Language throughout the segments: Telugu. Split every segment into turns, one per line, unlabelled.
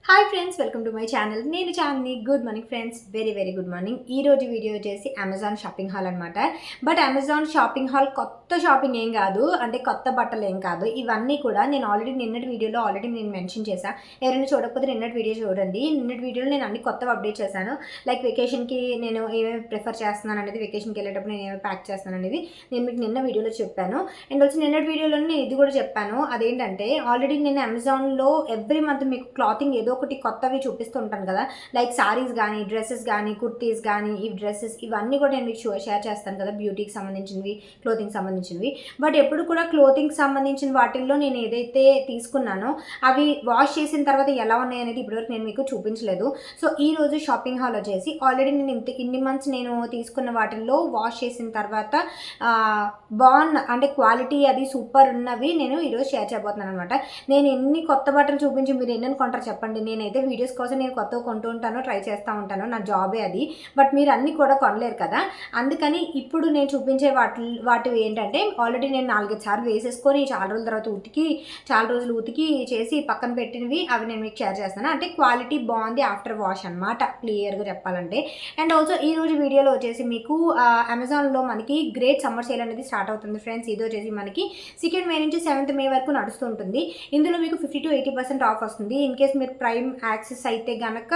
Hi friends, welcome to my channel. నేను Chandini. Good morning friends, very very good morning. ఈ రోజు వీడియో వచ్చేసి అమెజాన్ షాపింగ్ హాల్ అనమాట. బట్ అమెజాన్ షాపింగ్ హాల్ కొత్త షాపింగ్ ఏం కాదు, అంటే కొత్త బట్టలు ఏం కాదు. ఇవన్నీ కూడా నేను నిన్నటి వీడియోలో నేను మెన్షన్ చేశాను. ఎవరైనా చూడకపోతే నిన్నటి వీడియో చూడండి. నిన్నటి వీడియోలో నేను అన్ని కొత్తవి అప్డేట్ చేశాను. లైక్ వెకేషన్కి నేను ఏమేమి ప్రిఫర్ చేస్తున్నాను అనేది, వెకేషన్కి వెళ్ళేటప్పుడు నేను ఏమేమి ప్యాక్ చేస్తాను అనేది నేను మీకు నిన్న వీడియోలో చెప్పాను. అండ్ వచ్చి నిన్నటి వీడియోలో నేను ఇది కూడా చెప్పాను. అదేంటంటే ఆల్రెడీ నేను అమెజాన్లో ఎవ్రీ మంత్ మీకు క్లాతింగ్ ఏదో ఒకటి కొత్తవి చూపిస్తూ ఉంటాను కదా. లైక్ సారీస్ కానీ, డ్రెస్సెస్ కానీ, కుర్తీస్ కానీ, ఈ డ్రెస్సెస్ ఇవన్నీ కూడా నేను మీకు షేర్ చేస్తాను కదా, బ్యూటీకి సంబంధించినవి, క్లోతింగ్ సంబంధించినవి. బట్ ఎప్పుడు కూడా క్లోతింగ్ సంబంధించిన వాటిల్లో నేను ఏదైతే తీసుకున్నానో అవి వాష్ చేసిన తర్వాత ఎలా ఉన్నాయి అనేది ఇప్పటివరకు నేను మీకు చూపించలేదు. సో ఈ రోజు షాపింగ్ హాల్ వచ్చేసి ఆల్రెడీ నేను ఇన్ని మంత్స్ నేను తీసుకున్న వాటిల్లో వాష్ చేసిన తర్వాత అంటే క్వాలిటీ అది సూపర్ ఉన్నవి నేను ఈరోజు షేర్ చేయబోతున్నాను అనమాట. నేను ఎన్ని కొత్త బట్టలు చూపించి మీరు ఎన్నెన్ని కొంటారు చెప్పండి. నేనైతే వీడియోస్ కోసం నేను కొత్తగా కొంటూ ఉంటాను, ట్రై చేస్తూ ఉంటాను, నా జాబే అది. బట్ మీరు అన్నీ కూడా కొనలేరు కదా. అందుకని ఇప్పుడు నేను చూపించే వాటి ఏంటంటే ఆల్రెడీ నేను 4-5 సార్లు వేసేసుకొని చాలా రోజులు ఉతికి చేసి పక్కన పెట్టినవి అవి నేను మీకు షేర్ చేస్తాను. అంటే క్వాలిటీ బాగుంది ఆఫ్టర్ వాష్ అనమాట, క్లియర్గా చెప్పాలంటే. అండ్ ఆల్సో ఈ రోజు వీడియోలో వచ్చేసి మీకు అమెజాన్లో మనకి గ్రేట్ సమ్మర్ సేల్ అనేది స్టార్ట్ అవుతుంది ఫ్రెండ్స్. ఇది వచ్చేసి మనకి 2nd మే నుంచి 7th మే వరకు నడుస్తుంటుంది. ఇందులో మీకు 50-80% ఆఫ్ వస్తుంది. ఇన్ కేస్ మీరు ప్రైమ్ యాక్సెస్ అయితే కనుక,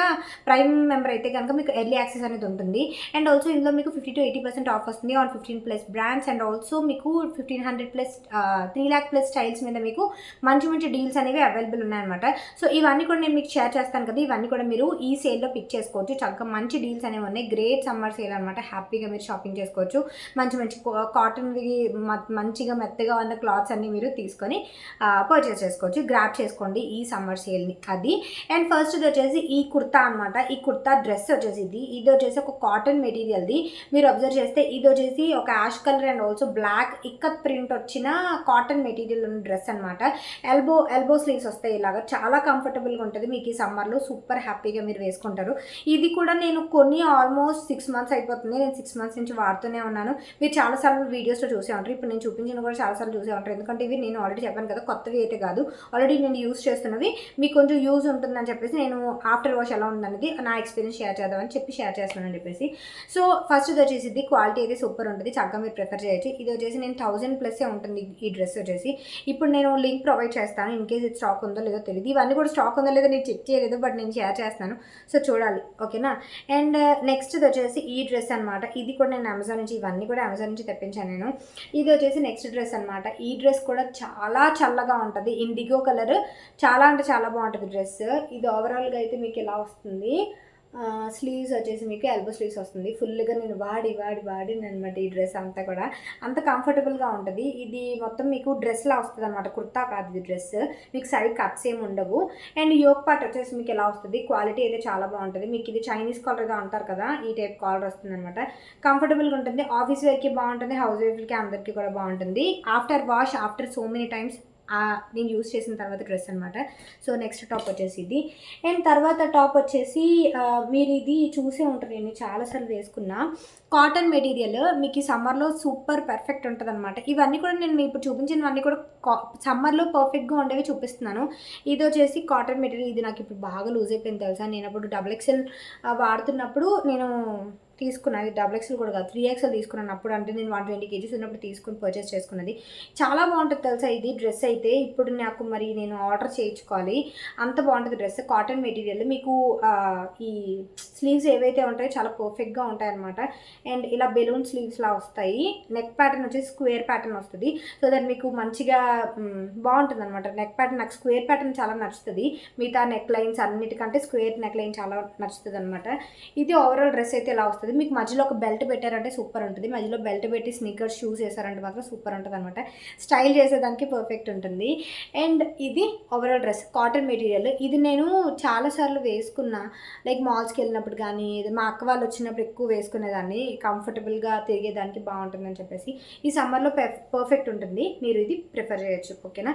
ప్రైమ్ మెంబర్ అయితే కనుక మీకు ఎర్లీ యాక్సెస్ అనేది ఉంటుంది. అండ్ ఆల్సో ఇందులో మీకు 50-80% ఆఫ్ వస్తుంది ఆన్ 15+ బ్రాండ్స్. అండ్ ఆల్సో మీకు 1500+ 3 lakh+ స్టైల్స్ మీద మీకు మంచి డీల్స్ అనేవి అవైలబుల్ ఉన్నాయన్నమాట. సో ఇవన్నీ కూడా నేను మీకు షేర్ చేస్తాను కదా. ఇవన్నీ కూడా మీరు ఈ సేల్లో పిక్ చేసుకోవచ్చు. చక్కగా మంచి డీల్స్ అనేవి ఉన్నాయి. గ్రేట్ సమ్మర్ సేల్ అనమాట. హ్యాపీగా మీరు షాపింగ్ చేసుకోవచ్చు. మంచి కాటన్వి మంచిగా మెత్తగా ఉన్న క్లాత్స్ అన్ని మీరు తీసుకొని పర్చేస్ చేసుకోవచ్చు. గ్రాప్ చేసుకోండి ఈ సమ్మర్ సేల్ని అది. అండ్ ఫస్ట్ ఇది వచ్చేసి ఈ కుర్తా అనమాట. ఈ కుర్తా డ్రెస్ వచ్చేసి ఇది వచ్చేసి ఒక కాటన్ మెటీరియల్ది. మీరు అబ్జర్వ్ చేస్తే ఇది వచ్చేసి ఒక ash colour and also black ikat print వచ్చిన కాటన్ మెటీరియల్ ఉన్న డ్రెస్ అనమాట. ఎల్బో స్లీవ్స్ వస్తాయి ఇలాగా. చాలా కంఫర్టబుల్గా ఉంటుంది మీకు ఈ సమ్మర్లో. సూపర్ హ్యాపీగా మీరు వేసుకుంటారు. ఇది కూడా నేను ఆల్మోస్ట్ 6 months అయిపోతుంది. నేను 6 months నుంచి వాడుతూనే ఉన్నాను. మీరు చాలాసార్లు వీడియోస్లో చూసే ఉంటారు. ఇప్పుడు నేను చూపించిన కూడా చాలాసార్లు చూసే ఉంటారు. ఎందుకంటే ఇవి నేను ఆల్రెడీ చెప్పాను కదా, కొత్తవి అయితే కాదు, ఆల్రెడీ నేను యూజ్ చేస్తున్నవి. మీకు కొంచెం యూజ్ ఉంటుందని చెప్పేసి నేను ఆఫ్టర్ వాష్ ఎలా ఉందనేది నా ఎక్స్పీరియన్స్ షేర్ చేద్దామని చెప్పి షేర్ చేస్తున్నాను చెప్పేసి. సో ఫస్ట్ ఇది వచ్చేసి క్వాలిటీ అయితే సూపర్ ఉంటుంది, చక్కగా మీరు ప్రిఫర్ చేయొచ్చు. ఇది వచ్చేసి నేను 1000+ ఉంటుంది ఈ డ్రెస్ వచ్చేసి. ఇప్పుడు నేను లింక్ ప్రొవైడ్ చేస్తాను. ఇన్ కేస్ ఇది స్టాక్ ఉందో లేదో తెలియదు. ఇవన్నీ కూడా స్టాక్ ఉందో లేదో నేను చెక్ చేయలేదు, బట్ నేను షేర్ చేస్తాను. సో చూడాలి, ఓకేనా. అండ్ నెక్స్ట్ ఇది వచ్చేసి ఈ డ్రెస్ అనమాట. ఇది కూడా నేను అమెజాన్ నుంచి, ఇవన్నీ కూడా అమెజాన్ నుంచి తెప్పించాను నేను. ఇది వచ్చేసి నెక్స్ట్ డ్రెస్ అనమాట. ఈ డ్రెస్ కూడా చాలా చల్లగా ఉంటుంది. ఇండిగో కలర్, చాలా అంటే చాలా బాగుంటుంది డ్రెస్. ఇది ఓవరాల్గా అయితే మీకు ఇలా వస్తుంది. స్లీవ్స్ వచ్చేసి మీకు ఎల్బో స్లీవ్స్ వస్తుంది. ఫుల్గా నేను వాడి అనమాట ఈ డ్రెస్ అంతా కూడా. అంత కంఫర్టబుల్గా ఉంటుంది. ఇది మొత్తం మీకు డ్రెస్లా వస్తుంది అనమాట, కుర్తా కాదు ఇది డ్రెస్. మీకు సైడ్ కట్స్ ఏమి ఉండవు. అండ్ యోక్ పార్ట్ వచ్చేసి మీకు ఎలా వస్తుంది. క్వాలిటీ అయితే చాలా బాగుంటుంది. మీకు ఇది చైనీస్ కాలర్ ఏదో అంటారు కదా, ఈ టైప్ కాలర్ వస్తుంది అనమాట. కంఫర్టబుల్గా ఉంటుంది. ఆఫీస్ వేర్కి బాగుంటుంది, హౌస్ వైఫ్కి అందరికీ కూడా బాగుంటుంది. After wash, after so many times నేను యూస్ చేసిన తర్వాత డ్రెస్ అనమాట. సో నెక్స్ట్ టాప్ వచ్చేసి ఇది. అండ్ తర్వాత టాప్ వచ్చేసి మీరు ఇది చూసే ఉంటారు, నేను చాలాసార్లు వేసుకున్నా. కాటన్ మెటీరియల్ మీకు ఈ సమ్మర్లో సూపర్ పర్ఫెక్ట్ ఉంటుంది అనమాట. ఇవన్నీ కూడా నేను ఇప్పుడు చూపించినవన్నీ కూడా సమ్మర్లో పర్ఫెక్ట్గా ఉండేవి చూపిస్తున్నాను. ఇది వచ్చేసి కాటన్ మెటీరియల్. ఇది నాకు ఇప్పుడు బాగా లూజ్ అయిపోయింది తెలుసా. నేను అప్పుడు XXL వాడుతున్నప్పుడు నేను తీసుకున్నది. XXL కూడా కాదు, 3XL తీసుకున్నాను అప్పుడు. అంటే నేను 120 kgs ఉన్నప్పుడు తీసుకుని పర్చేస్ చేసుకున్నది. చాలా బాగుంటుంది తెలుసా ఇది డ్రెస్ అయితే. ఇప్పుడు నాకు మరి నేను ఆర్డర్ చేయించుకోవాలి, అంత బాగుంటుంది డ్రెస్. కాటన్ మెటీరియల్ మీకు ఈ స్లీవ్స్ ఏవైతే ఉంటాయో చాలా పర్ఫెక్ట్గా ఉంటాయి అనమాట. అండ్ ఇలా బెలూన్ స్లీవ్స్లా వస్తాయి. నెక్ ప్యాటర్న్ వచ్చేసి స్క్వేర్ ప్యాటర్న్ వస్తుంది. సో దట్ మీకు మంచిగా బాగుంటుంది అనమాట. నెక్ ప్యాటర్న్ నాకు స్క్వేర్ ప్యాటర్న్ చాలా నచ్చుతుంది. మిగతా నెక్ లైన్స్ అన్నిటికంటే స్క్వేర్ నెక్ లైన్ చాలా నచ్చుతుంది అనమాట. ఇది ఓవరాల్ డ్రెస్ అయితే ఇలా వస్తుంది. మీకు మధ్యలో ఒక బెల్ట్ పెట్టారంటే సూపర్ ఉంటుంది. మధ్యలో బెల్ట్ పెట్టి స్నీకర్స్ షూస్ వేసారంటే మాత్రం సూపర్ ఉంటుంది అనమాట. స్టైల్ చేసేదానికి పర్ఫెక్ట్ ఉంటుంది. అండ్ ఇది ఓవరాల్ డ్రెస్ కాటన్ మెటీరియల్. ఇది నేను చాలాసార్లు వేసుకున్నా. లైక్ మాల్స్కి వెళ్ళినప్పుడు కానీ, మా అక్క వాళ్ళు వచ్చినప్పుడు ఎక్కువ వేసుకునేదాన్ని. కంఫర్టబుల్గా తిరిగేదానికి బాగుంటుందని చెప్పేసి. ఈ సమ్మర్లో పర్ఫెక్ట్ ఉంటుంది. మీరు ఇది ప్రిఫర్ చేయొచ్చు, ఓకేనా.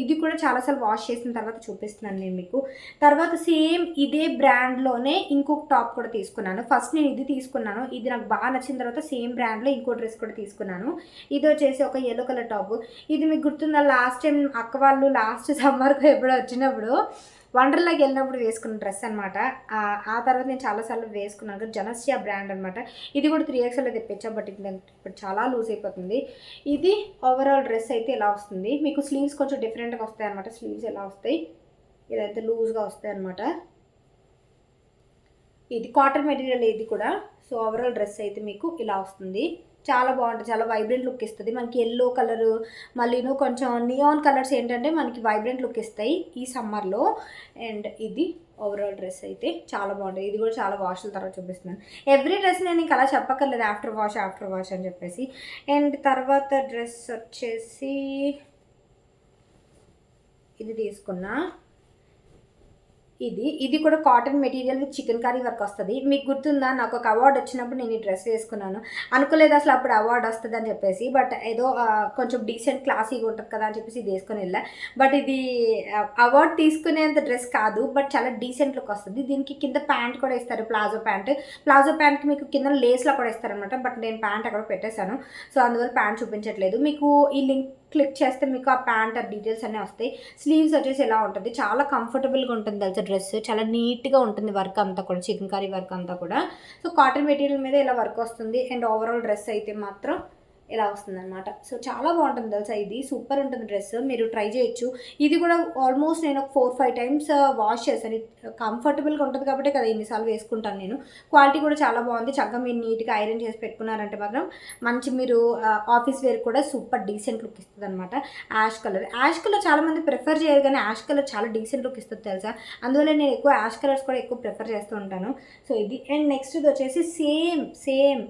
ఇది కూడా చాలాసార్లు వాష్ చేసిన తర్వాత చూపిస్తున్నాను నేను మీకు. తర్వాత సేమ్ ఇదే బ్రాండ్లోనే ఇంకొక టాప్ కూడా తీసుకున్నాను. ఫస్ట్ నేను ఇది తీసుకున్నాను. ఇది నాకు బాగా నచ్చిన తర్వాత సేమ్ బ్రాండ్లో ఇంకో డ్రెస్ కూడా తీసుకున్నాను. ఇది వచ్చేసి ఒక yellow కలర్ టాప్. ఇది మీకు గుర్తుందా, లాస్ట్ టైం అక్క వాళ్ళు లాస్ట్ సమ్మర్కి ఎప్పుడో వచ్చినప్పుడు వండర్లాకి వెళ్ళినప్పుడు వేసుకున్న డ్రెస్ అనమాట. ఆ తర్వాత నేను చాలాసార్లు వేసుకున్నాను. జనస్యా బ్రాండ్ అనమాట. ఇది కూడా 3XL తెప్పించా, బట్ ఇప్పుడు చాలా లూజ్ అయిపోతుంది. ఇది ఓవరాల్ డ్రెస్ అయితే ఇలా వస్తుంది. మీకు స్లీవ్స్ కొంచెం డిఫరెంట్గా వస్తాయి అనమాట. స్లీవ్స్ ఎలా వస్తాయి, ఇదైతే లూజ్గా వస్తాయి అనమాట. ఇది కాటన్ మెటీరియల్ ఇది కూడా. సో ఓవరాల్ డ్రెస్ అయితే మీకు ఇలా వస్తుంది. చాలా బాగుంటుంది, చాలా వైబ్రెంట్ లుక్ ఇస్తుంది. మనకి ఎల్లో కలరు మళ్ళీను కొంచెం నియాన్ కలర్స్ ఏంటంటే మనకి వైబ్రెంట్ లుక్ ఇస్తాయి ఈ సమ్మర్లో. అండ్ ఇది ఓవరాల్ డ్రెస్ అయితే చాలా బాగుంటుంది. ఇది కూడా చాలా వాష్ల తర్వాత చూపిస్తున్నాను. ఎవ్రీ డ్రెస్ నేను ఇంకా అలా చెప్పక్కర్లేదు ఆఫ్టర్ వాష్ అని చెప్పేసి. అండ్ తర్వాత డ్రెస్ వచ్చేసి ఇది తీసుకున్నా. ఇది కూడా cotton material with chicken curry work వస్తుంది. మీకు గుర్తుందా, నాకు ఒక అవార్డు వచ్చినప్పుడు నేను ఈ డ్రెస్ వేసుకున్నాను. అనుకోలేదు అసలు అప్పుడు అవార్డు వస్తుంది అని చెప్పేసి. బట్ ఏదో కొంచెం డీసెంట్ క్లాసీగా ఉంటుంది కదా అని చెప్పేసి ఇది వేసుకొని వెళ్ళా. బట్ ఇది అవార్డు తీసుకునేంత డ్రెస్ కాదు, బట్ చాలా డీసెంట్ లుక్ వస్తుంది. దీనికి కింద ప్యాంట్ కూడా ఇస్తారు, ప్లాజో ప్యాంట్కి మీకు కింద లేస్లా కూడా ఇస్తారనమాట. బట్ నేను ప్యాంట్ అక్కడ పెట్టేశాను, సో అందువల్ల ప్యాంట్ చూపించట్లేదు. మీకు ఈ లింక్ క్లిక్ చేస్తే మీకు ఆ ప్యాంట్ డీటెయిల్స్ అన్నీ వస్తాయి. స్లీవ్స్ వచ్చేసి ఎలా ఉంటుంది, చాలా కంఫర్టబుల్గా ఉంటుంది తెలుసా డ్రెస్. చాలా నీట్గా ఉంటుంది వర్క్ అంతా కూడా, చికెన్ కర్రీ వర్క్ అంతా కూడా. సో కాటన్ మెటీరియల్ మీద ఇలా వర్క్ వస్తుంది. అండ్ ఓవరాల్ డ్రెస్ అయితే మాత్రం ఇలా వస్తుంది అనమాట. సో చాలా బాగుంటుంది తెలుసా, ఇది సూపర్ ఉంటుంది డ్రెస్, మీరు ట్రై చేయొచ్చు. ఇది కూడా ఆల్మోస్ట్ నేను ఒక 4-5 టైమ్స్ వాష్ చేశాను. కంఫర్టబుల్గా ఉంటుంది కాబట్టి కదా ఇన్నిసార్లు వేసుకుంటాను నేను. క్వాలిటీ కూడా చాలా బాగుంది. చక్కగా మీరు నీట్గా ఐరన్ చేసి పెట్టుకున్నారంటే మాత్రం మంచి మీరు ఆఫీస్ వేర్ కూడా సూపర్ డీసెంట్ లుక్ ఇస్తుంది అనమాట. యాష్ కలర్ చాలామంది ప్రిఫర్ చేయరు, కానీ యాష్ కలర్ చాలా డీసెంట్ లుక్ ఇస్తుంది తెలుసా. అందువల్ల నేను ఎక్కువ యాష్ కలర్స్ కూడా ఎక్కువ ప్రిఫర్ చేస్తూ ఉంటాను. సో ఇది. అండ్ నెక్స్ట్ ఇది వచ్చేసి సేమ్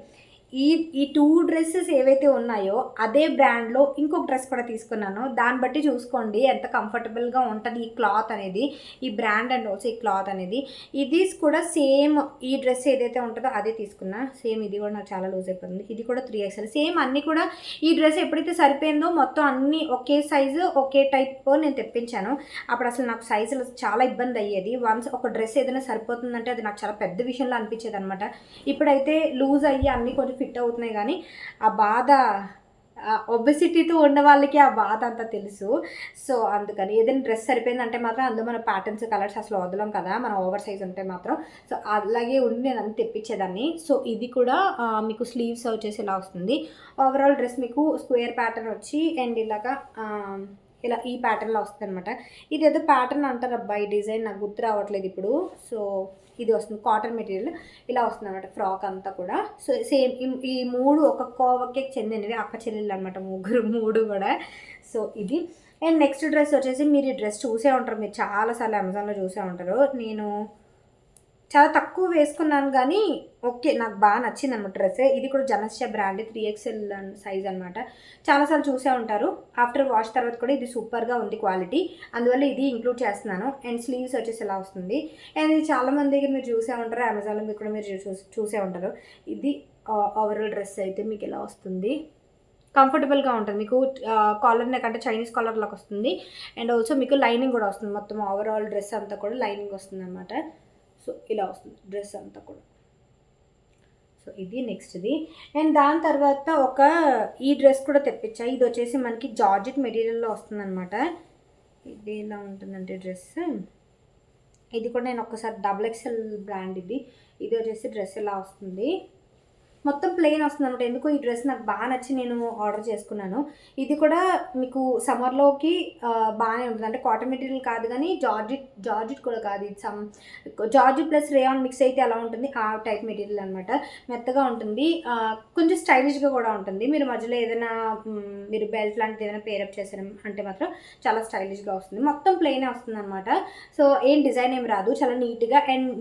ఈ 2 డ్రెస్సెస్ ఏవైతే ఉన్నాయో అదే బ్రాండ్లో ఇంకొక డ్రెస్ కూడా తీసుకున్నాను. దాన్ని బట్టి చూసుకోండి ఎంత కంఫర్టబుల్గా ఉంటుంది ఈ క్లాత్ అనేది, ఈ బ్రాండ్ అండ్ ఆల్సో ఈ క్లాత్ అనేది. ఇది కూడా సేమ్ ఈ డ్రెస్ ఏదైతే ఉంటుందో అదే తీసుకున్నా. సేమ్ ఇది కూడా నాకు చాలా లూజ్ అయిపోతుంది. ఇది కూడా 3XL సేమ్. అన్నీ కూడా ఈ డ్రెస్ ఎప్పుడైతే సరిపోయిందో మొత్తం అన్నీ ఒకే సైజు ఒకే టైప్ నేను తెప్పించాను. అప్పుడు అసలు నాకు సైజులు చాలా ఇబ్బంది అయ్యేది. వన్స్ ఒక డ్రెస్ ఏదైనా సరిపోతుందంటే అది నాకు చాలా పెద్ద విషయంలో అనిపించేది అనమాట. ఇప్పుడైతే లూజ్ అయ్యి అన్నీ కొంచెం ఫిట్ అవుతున్నాయి, కానీ ఆ బాధ ఒబెసిటీతో ఉన్న వాళ్ళకి ఆ బాధ అంతా తెలుసు. సో అందుకని ఏదైనా డ్రెస్ సరిపోయిందంటే మాత్రం అందులో మన ప్యాటర్న్స్ కలర్స్ అసలు వదలం కదా, మన ఓవర్ సైజ్ ఉంటే మాత్రం. సో అలాగే ఉండి నేను అన్ని తెప్పించేదాన్ని. సో ఇది కూడా మీకు స్లీవ్స్ వచ్చేసి ఇలా వస్తుంది. ఓవరాల్ డ్రెస్ మీకు స్క్వేర్ ప్యాటర్న్ వచ్చి అండ్ ఇలాగా ఇలా ఈ ప్యాటర్న్లో వస్తుంది అనమాట. ఇది ఏదో ప్యాటర్న్ అంటారు అబ్బా, ఈ డిజైన్ నాకు గుర్తు రావట్లేదు ఇప్పుడు. సో ఇది వస్తుంది కాటన్ మెటీరియల్ ఇలా వస్తుంది అనమాట ఫ్రాక్ అంతా కూడా. సో సేమ్ ఈ 3 ఒక కోవకే చెందినవి, అక్క చెల్లెళ్ళు అనమాట, 3 కూడా. సో ఇది. అండ్ నెక్స్ట్ డ్రెస్ వచ్చేసి మీరు ఈ డ్రెస్ చూసే ఉంటారు, మీరు చాలాసార్లు అమెజాన్లో చూసే ఉంటారు. నేను చాలా తక్కువ వేసుకున్నాను కానీ ఓకే, నాకు బాగా నచ్చింది అనమాట డ్రెస్. ఇది కూడా జనస్యా బ్రాండ్ 3XL సైజ్ అనమాట. చాలాసార్లు చూసే ఉంటారు. ఆఫ్టర్ వాష్ తర్వాత కూడా ఇది సూపర్గా ఉంది క్వాలిటీ, అందువల్ల ఇది ఇంక్లూడ్ చేస్తున్నాను. అండ్ స్లీవ్స్ వచ్చేసి ఇలా వస్తుంది. అండ్ ఇది చాలామంది దగ్గర మీరు చూసే ఉంటారు, అమెజాన్లో మీకు కూడా మీరు చూసే ఉంటారు. ఇది ఓవరాల్ డ్రెస్ అయితే మీకు ఇలా వస్తుంది. కంఫర్టబుల్గా ఉంటుంది. మీకు కాలర్ నెక్ అంటే చైనీస్ కాలర్లోకి వస్తుంది. అండ్ ఆల్సో మీకు లైనింగ్ కూడా వస్తుంది. మొత్తం ఓవరాల్ డ్రెస్ అంతా కూడా లైనింగ్ వస్తుంది అనమాట. సో ఇలా వస్తుంది డ్రెస్ అంతా కూడా. సో ఇది నెక్స్ట్ది. అండ్ దాని తర్వాత ఈ డ్రెస్ కూడా తెప్పించా. ఇది వచ్చేసి మనకి జార్జెట్ మెటీరియల్లో వస్తుందన్నమాట. ఇది ఎలా ఉంటుందంటే డ్రెస్, ఇది కూడా నేను ఒక్కసారి XXL బ్రాండ్ ఇది వచ్చేసి డ్రెస్ ఎలా వస్తుంది, మొత్తం ప్లెయిన్ వస్తుంది అనమాట. ఎందుకో ఈ డ్రెస్ నాకు బాగా నచ్చి నేను ఆర్డర్ చేసుకున్నాను. ఇది కూడా మీకు సమ్మర్లోకి బాగానే ఉంటుంది. అంటే కాటన్ మెటీరియల్ కాదు కానీ జార్జెట్ కూడా కాదు, ఇది జార్జెట్ ప్లస్ రేయాన్ మిక్స్ అయితే ఎలా ఉంటుంది ఆ టైప్ మెటీరియల్ అనమాట. మెత్తగా ఉంటుంది, కొంచెం స్టైలిష్గా కూడా ఉంటుంది. మీరు మధ్యలో ఏదైనా మీరు బెల్ట్ లాంటిది ఏదైనా పేరప్ చేసారు అంటే మాత్రం చాలా స్టైలిష్గా వస్తుంది. మొత్తం ప్లెయినే వస్తుంది అనమాట. సో ఏం డిజైన్ ఏం రాదు, చాలా నీట్గా. అండ్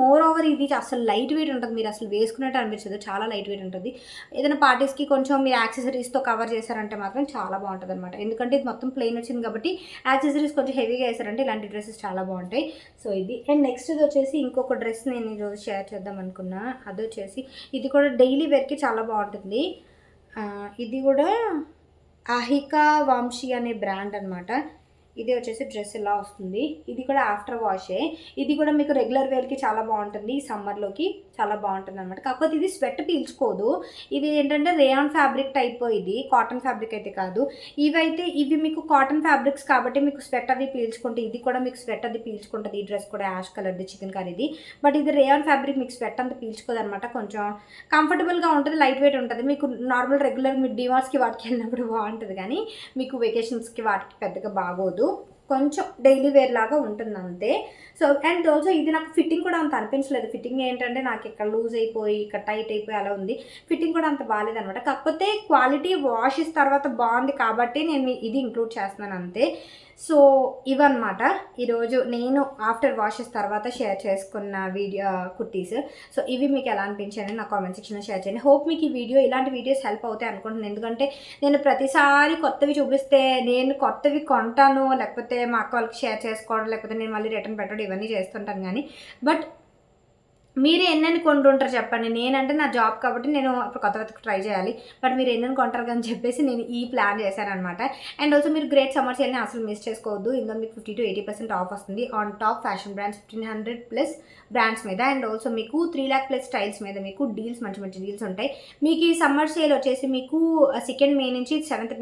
మోర్ ఓవర్ ఇది అసలు లైట్ వెయిట్ ఉంటుంది, మీరు అసలు వేసుకున్నట్టు అనిపించదు, చాలా లైట్ వెయిట్ ఉంటుంది. ఏదైనా పార్టీస్కి కొంచెం మీరు యాక్సెసరీస్తో కవర్ చేశారంటే మాత్రం చాలా బాగుంటుంది అనమాట. ఎందుకంటే ఇది మొత్తం ప్లెయిన్ వచ్చింది కాబట్టి యాక్సెసరీస్ కొంచెం హెవీగా వేసారంటే ఇలాంటి డ్రెస్సెస్ చాలా బాగుంటాయి. సో ఇది. అండ్ నెక్స్ట్ ఇది వచ్చేసి ఇంకొక డ్రెస్ నేను ఈరోజు షేర్ చేద్దాం అనుకున్నా. అది వచ్చేసి ఇది కూడా డైలీ వేర్కి చాలా బాగుంటుంది. ఇది కూడా అహికా వంశీ అనే బ్రాండ్ అనమాట. ఇది వచ్చేసి డ్రెస్ ఇలా వస్తుంది. ఇది కూడా ఆఫ్టర్ వాషే. ఇది కూడా మీకు రెగ్యులర్ వేర్కి చాలా బాగుంటుంది, ఈ సమ్మర్లోకి చాలా బాగుంటుంది అనమాట. కాకపోతే ఇది స్వెట్ పీల్చుకోదు. ఇది ఏంటంటే రేయాన్ ఫ్యాబ్రిక్ టైప్, ఇది కాటన్ ఫ్యాబ్రిక్ అయితే కాదు. ఇవి మీకు కాటన్ ఫ్యాబ్రిక్స్ కాబట్టి మీకు స్వెట్ అవి పీల్చుకుంటే, ఇది కూడా మీకు స్వెట్ అది పీల్చుకుంటుంది. ఈ డ్రెస్ కూడా యాష్ కలర్ది చికెన్ కర్రీది. బట్ ఇది రేయాన్ ఫ్యాబ్రిక్ మీకు స్వెట్ అంతా పీల్చుకోదు అనమాట. కొంచెం కంఫర్టబుల్గా ఉంటుంది, లైట్ వెయిట్ ఉంటుంది. మీకు నార్మల్ రెగ్యులర్ మీరు డిమార్ట్స్కి వాటికి వెళ్ళినప్పుడు బాగుంటుంది, కానీ మీకు వెకేషన్స్కి వాటికి పెద్దగా బాగోదు. కొంచెం డైలీ వేర్ లాగా ఉంటుంది అంతే. సో అండ్ ఆల్సో ఇది నాకు ఫిట్టింగ్ కూడా అంత అనిపించలేదు. ఫిట్టింగ్ ఏంటంటే నాకు ఇక్కడ లూజ్ అయిపోయి ఇక్కడ టైట్ అయిపోయి అలా ఉంది. ఫిట్టింగ్ కూడా అంత బాగాలేదనమాట. కాకపోతే క్వాలిటీ వాషెస్ తర్వాత బాగుంది కాబట్టి నేను ఇది ఇంక్లూడ్ చేస్తున్నాను అంతే. సో ఇవన్నమాట ఈరోజు నేను ఆఫ్టర్ వాషెస్ తర్వాత షేర్ చేసుకున్న వీడియో కుర్తీస్. సో ఇవి మీకు ఎలా అనిపించాయని నా కామెంట్ సెక్షన్లో షేర్ చేయండి. హోప్ మీకు ఈ ఇలాంటి వీడియోస్ హెల్ప్ అవుతాయి అనుకుంటున్నాను. ఎందుకంటే నేను ప్రతిసారి కొత్తవి చూపిస్తే నేను కొత్తవి కొంటాను, లేకపోతే మా అక్క వాళ్ళకి షేర్ చేసుకోవడం, లేకపోతే నేను మళ్ళీ రిటర్న్ పెట్టడం ఇవన్నీ చేస్తుంటాను. కానీ బట్ మీరు ఎన్నెన్ని కొంటుంటారు చెప్పండి. నేనంటే నా జాబ్ కాబట్టి నేను ఇప్పుడు కొత్త ట్రై చేయాలి. బట్ మీరు ఎన్నెన్ని కొంటారు అని చెప్పేసి నేను ఈ ప్లాన్ చేశానమాట. అండ్ ఆల్సో మీరు గ్రేట్ సమ్మర్ సేల్ని అసలు మిస్ చేసుకోవద్దు. ఇందులో మీకు 50 to 80% ఆఫ్ వస్తుంది on top fashion brands 1500+ brands మీద. అండ్ ఆల్సో మీకు 3 lakh+ స్టైల్స్ మీద మీకు డీల్స్, మంచి మంచి డీల్స్ ఉంటాయి. మీకు ఈ సమ్మర్ సేల్ వచ్చేసి మీకు 2nd May నుంచి 7th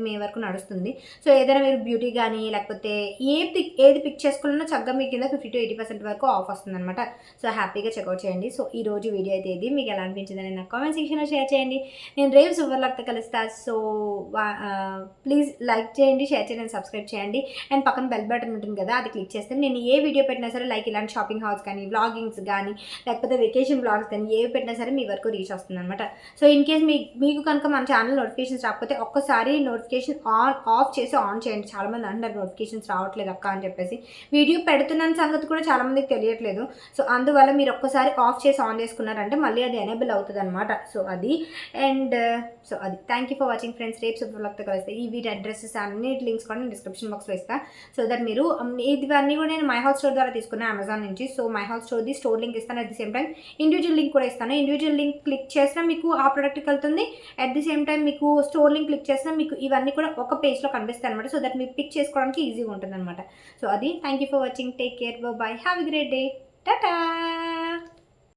May వరకు నడుస్తుంది. సో ఏదైనా మీరు బ్యూటీ కానీ లేకపోతే ఏది పిక్ చేసుకున్నా చక్కగా మీకు కింద 50 to 80% వరకు ఆఫ్ వస్తుంది అనమాట. సో హ్యాపీగా చెక్అవుట్ చేయండి. సో ఈ రోజు వీడియో అయితే ఇది. మీకు ఎలా అనిపించిందని నాకు కామెంట్ సెక్షన్లో షేర్ చేయండి. నేను రేపు సూపర్లక్తో కలుస్తా. సో ప్లీజ్ లైక్ చేయండి, షేర్ చేయండి, సబ్స్క్రైబ్ చేయండి. అండ్ పక్కన బెల్ బటన్ ఉంటుంది కదా, అది క్లిక్ చేస్తే నేను ఏ వీడియో పెట్టినా సరే, లైక్ ఇలాంటి షాపింగ్ హాల్స్ కానీ, వ్లాగింగ్స్ కానీ, లేకపోతే వెకేషన్ వ్లాగ్స్ కానీ ఏవి పెట్టినా సరే మీ వరకు రీచ్ వస్తుంది అనమాట. సో ఇన్ కేస్ మీకు కనుక మన ఛానల్ నోటిఫికేషన్స్ రాకపోతే ఒక్కసారి నోటిఫికేషన్ ఆఫ్ చేసి ఆన్ చేయండి. చాలామంది అంటారు నోటిఫికేషన్స్ రావట్లేదు అక్క అని చెప్పేసి. వీడియో పెడుతున్న సంగతి కూడా చాలామందికి తెలియట్లేదు. సో అందువల్ల మీరు ఒక్కసారి ఆఫ్ చేసి ఆన్ చేసుకున్నారంటే మళ్ళీ అది ఎనేబుల్ అవుతుంది అనమాట. సో అది thank you for watching friends. రేపు సూపర్లక్తో కలిస్తే ఈ వీటి అడ్రస్సెస్ అన్నిటి లింక్స్ కూడా నేను డిస్క్రిప్షన్ బాక్స్లో ఇస్తాను. సో దట్ మీరు ఇవన్నీ కూడా నేను మై హౌస్ స్టోర్ ద్వారా తీసుకున్నాను అమెజాన్ నుంచి. So my house store link ఇస్తాను. At the same time individual link కూడా ఇస్తాను. ఇండివిజువల్ లింక్ క్లిక్ చేసినా మీకు ఆ ప్రోడక్ట్కి వెళ్తుంది. అట్ ది సేమ్ టైం మీకు స్టోర్ లింక్ క్లిక్ చేసినా మీకు ఇవన్నీ కూడా ఒక పేజ్లో కనిపిస్తాయి అనమాట. సో దట్ మీకు పిక్ చేసుకోవడానికి ఈజీగా ఉంటుంది అనమాట. సో అది thank you for watching. Take care, by, have a great day, Tata.